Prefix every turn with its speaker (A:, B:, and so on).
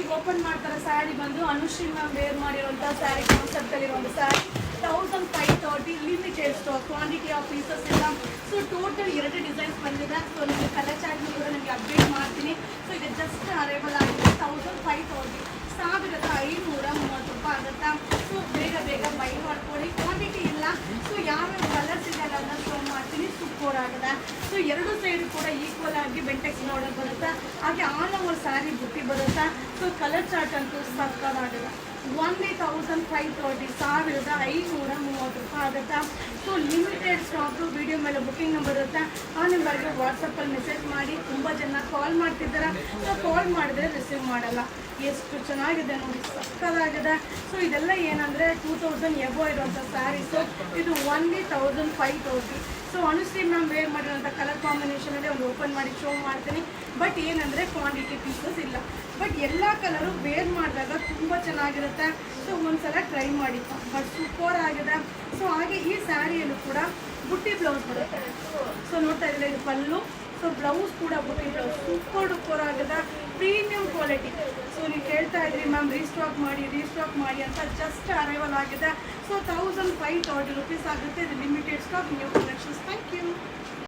A: ಈಗ ಓಪನ್ ಮಾಡ್ತಾರೆ ಸ್ಯಾರಿ ಬಂದು ಅನುಶ್ರೀ ಮ್ಯಾಮ್ ವೇರ್ ಮಾಡಿರುವಂಥ ಸ್ಯಾರಿ ಕಾನ್ಸೆಪ್ಟಲ್ಲಿರುವಂಥ sari 1530 limited stock, quantity of pieces ಇಲ್ಲ. ಸೊ ಟೋಟಲ್ 2 ಡಿಸೈನ್ಸ್ ಬಂದಿದೆ. ಸೊ ನಿಮಗೆ ಕಲರ್ ಚಾರ್ಟ್ನ ಕೂಡ ನಿಮಗೆ ಅಪ್ಡೇಟ್ ಮಾಡ್ತೀನಿ. ಸೊ ಇದು ಜಸ್ಟ್ ಅರೈವಲ್ ಆಗಿದೆ 1530, 1530 ರೂಪಾಯಿ ಆಗುತ್ತಾ. ಸೊ ಬೇಗ ಬೇಗ ಬೈ ಮಾಡ್ಕೊಳ್ಳಿ, ಕ್ವಾಂಟಿಟಿ ಇಲ್ಲ. ಸೊ ಯಾವ್ಯಾವ ಕಲರ್ಸ್ ಇದೆ ಅನ್ನೋದನ್ನ ಶೋ ಮಾಡ್ತೀನಿ. ಸೂಪರ್ ಆಗಿದೆ. ಸೊ ಎರಡು ಸೈಡ್ ಕೂಡ ಈಕ್ವಲ್ ಆಗಿ ಬೆಂಟೆಕ್ಸ್ ಬಾರ್ಡರ್ ಬರುತ್ತೆ, ಹಾಗೆ ಆಲ್ ಓವರ್ ಸ್ಯಾರಿ ಬುಟ್ಟಿ ಬರುತ್ತೆ. ಸೊ ಕಲರ್ ಚಾರ್ಟ್ ಅಂತೂ ಸಕ್ಕತ್ತಾಗಿದೆ. 1530, 1530 ರೂಪಾಯಿ ಆಗುತ್ತಾ. So limited stock. ವಿಡಿಯೋ ಮೇಲೆ ಬುಕ್ಕಿಂಗ್ ನಂಬರ್ ಇರುತ್ತೆ, ಆ ನಂಬರ್ಗೆ ವಾಟ್ಸಪ್ಪಲ್ಲಿ ಮೆಸೇಜ್ ಮಾಡಿ. ತುಂಬ ಜನ ಕಾಲ್ ಮಾಡ್ತಿದ್ದಾರೆ, ಸೊ ಕಾಲ್ ಮಾಡಿದ್ರೆ ರಿಸೀವ್ ಮಾಡಲ್ಲ. ಎಷ್ಟು ಚೆನ್ನಾಗಿದೆ ನೋಡಿ, ಸಕ್ಕತ್ತಾಗಿದೆ. ಸೊ ಇದೆಲ್ಲ ಏನಂದರೆ 2000 ಎಬೋ ಇರುವಂಥ ಸ್ಯಾರೀಸು. ಇದು 1530. ಸೊ ಅನುಶ್ರೀ ಮ್ಯಾಮ್ ವೇರ್ ಮಾಡಿರೋಂಥ ಕಲರ್ ಕಾಂಬಿನೇಷನಲ್ಲಿ ಒಂದು ಓಪನ್ ಮಾಡಿ ಶೋ ಮಾಡ್ತೀನಿ. ಬಟ್ ಏನಂದರೆ ಕ್ವಾಂಟಿಟಿ ಪೀಸಸ್ ಇಲ್ಲ. ಬಟ್ ಎಲ್ಲ ಕಲರು ವೇರ್ ಮಾಡಿದಾಗ ತುಂಬ ಚೆನ್ನಾಗಿರುತ್ತೆ. ಸೊ ಒಂದ್ಸಲ ಟ್ರೈ ಮಾಡಿ, ಬಟ್ ಸೂಪರ್ ಆಗಿದೆ. ಸೊ ಹಾಗೆ ಈ ಸ್ಯಾರಿಯಲ್ಲೂ ಕೂಡ ಬುಟ್ಟಿ ಬ್ಲೌಸ್ ಬರುತ್ತೆ. ಸೊ ನೋಡ್ತಾ ಇದ್ದರೆ ಇದು ಪಲ್ಲು. ಸೊ ಬ್ಲೌಸ್ ಕೂಡ ಬುಟ್ಟಿ ಬ್ಲೌಸ್ ಸೂಪರ್ ಆಗಿದೆ, ಪ್ರೀಮಿಯಂ ಕ್ವಾಲಿಟಿ. ಸೊ ನೀವು ಕೇಳ್ತಾ ಇದ್ರಿ ಮ್ಯಾಮ್ ರೀಸ್ಟಾಕ್ ಮಾಡಿ ಅಂತ. ಜಸ್ಟ್ ಅರೈವಲ್ ಆಗಿದೆ. ಸೊ 1530 ರೂಪೀಸ್ ಆಗುತ್ತೆ. ಇದು limited stock, new collections. Thank you.